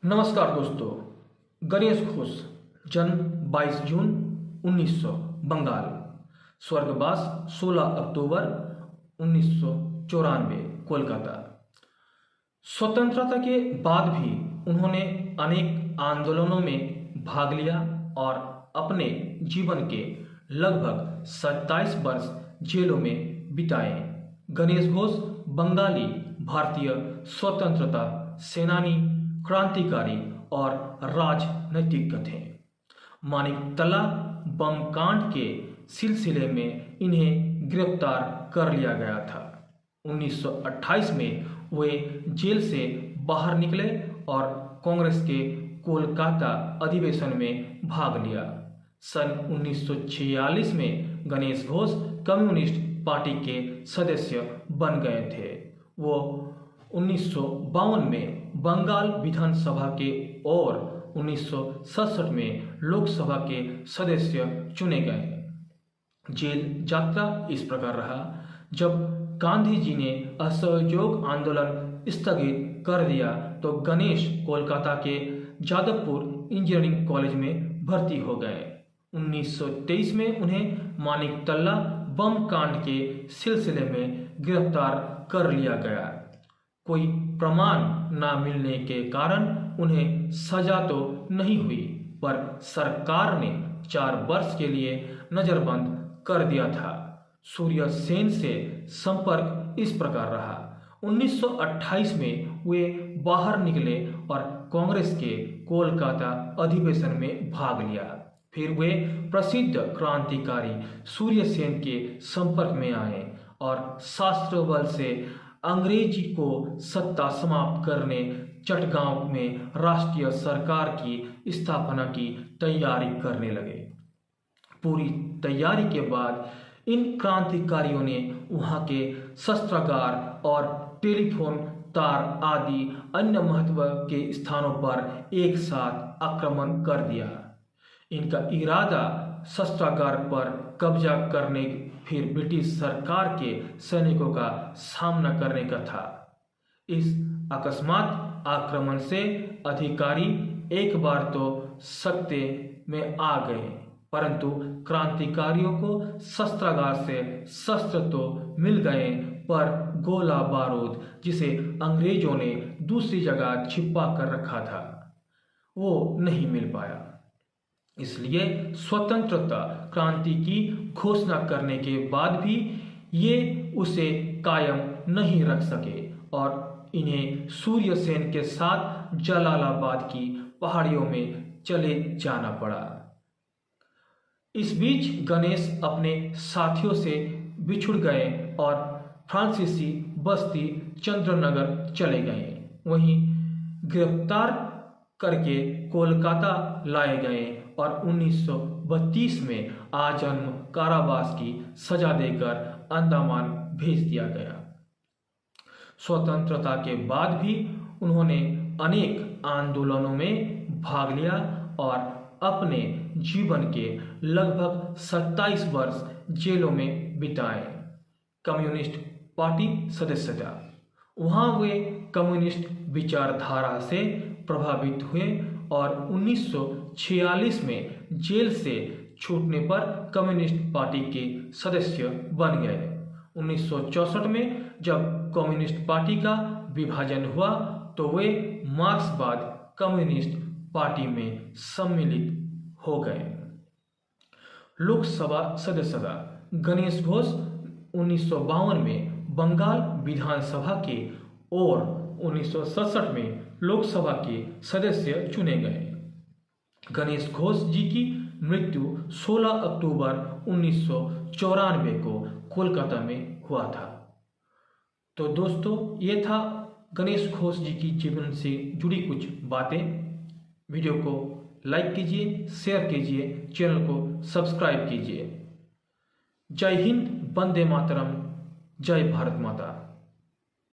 नमस्कार दोस्तों। गणेश घोष जन्म 22 जून 1900 बंगाल, स्वर्गवास 16 अक्टूबर 1994 कोलकाता। स्वतंत्रता के बाद भी उन्होंने अनेक आंदोलनों में भाग लिया और अपने जीवन के लगभग 27 वर्ष जेलों में बिताए। गणेश घोष बंगाली भारतीय स्वतंत्रता सेनानी, क्रांतिकारी और राजनीतिज्ञ थे। मानिकतला बम कांड के सिलसिले में इन्हें गिरफ्तार कर लिया गया था। 1928 में वे जेल से बाहर निकले और कांग्रेस के कोलकाता अधिवेशन में भाग लिया। सन 1946 में गणेश घोष कम्युनिस्ट पार्टी के सदस्य बन गए थे। वो 1952 में बंगाल विधानसभा के और 1967 में लोकसभा के सदस्य चुने गए। जेल यात्रा इस प्रकार रहा। जब गांधी जी ने असहयोग आंदोलन स्थगित कर दिया तो गणेश कोलकाता के जादवपुर इंजीनियरिंग कॉलेज में भर्ती हो गए। 1923 में उन्हें मानिकतला बम कांड के सिलसिले में गिरफ्तार कर लिया गया। कोई प्रमाण न मिलने के कारण उन्हें सजा तो नहीं हुई, पर सरकार ने 4 वर्ष के लिए नजरबंद कर दिया था। सूर्य सेन से संपर्क इस प्रकार रहा। 1928 में वे बाहर निकले और कांग्रेस के कोलकाता अधिवेशन में भाग लिया। फिर वे प्रसिद्ध क्रांतिकारी सूर्य सेन के संपर्क में आए और शास्त्र बल से अंग्रेजी को सत्ता समाप्त करने चटगांव में राष्ट्रीय सरकार की स्थापना की तैयारी करने लगे। पूरी तैयारी के बाद इन क्रांतिकारियों ने वहां के शस्त्रागार और टेलीफोन तार आदि अन्य महत्व के स्थानों पर एक साथ आक्रमण कर दिया। इनका इरादा शस्त्रागार पर कब्जा करने, फिर ब्रिटिश सरकार के सैनिकों का सामना करने का था। इस अकस्मात आक्रमण से अधिकारी एक बार तो सकते में आ गए, परंतु क्रांतिकारियों को शस्त्रागार से शस्त्र तो मिल गए, पर गोला बारूद जिसे अंग्रेजों ने दूसरी जगह छिपा कर रखा था वो नहीं मिल पाया। इसलिए स्वतंत्रता क्रांति की घोषणा करने के बाद भी ये उसे कायम नहीं रख सके और इन्हें सूर्य सेन के साथ जलालाबाद की पहाड़ियों में चले जाना पड़ा। इस बीच गणेश अपने साथियों से बिछुड़ गए और फ्रांसीसी बस्ती चंद्रनगर चले गए। वहीं गिरफ्तार करके कोलकाता लाए गए और 1932 में आजन्म कारावास की सजा देकर अंडमान भेज दिया गया। स्वतंत्रता के बाद भी उन्होंने अनेक आंदोलनों में भाग लिया और अपने जीवन के लगभग 27 वर्ष जेलों में बिताए। कम्युनिस्ट पार्टी सदस्यता, वहां वे कम्युनिस्ट विचारधारा से प्रभावित हुए और 1946 में जेल से छूटने पर कम्युनिस्ट पार्टी के सदस्य बन गए। 1964 में जब कम्युनिस्ट पार्टी का विभाजन हुआ तो वे मार्क्सवाद कम्युनिस्ट पार्टी में सम्मिलित हो गए। लोकसभा सदस्यता, गणेश घोष 1952 में बंगाल विधानसभा के और 1967 में लोकसभा के सदस्य चुने गए। गणेश घोष जी की मृत्यु 16 अक्टूबर 1994 को कोलकाता में हुआ था। तो दोस्तों, ये था गणेश घोष जी की जीवन से जुड़ी कुछ बातें। वीडियो को लाइक कीजिए, शेयर कीजिए, चैनल को सब्सक्राइब कीजिए। जय हिंद, वंदे मातरम, जय भारत माता।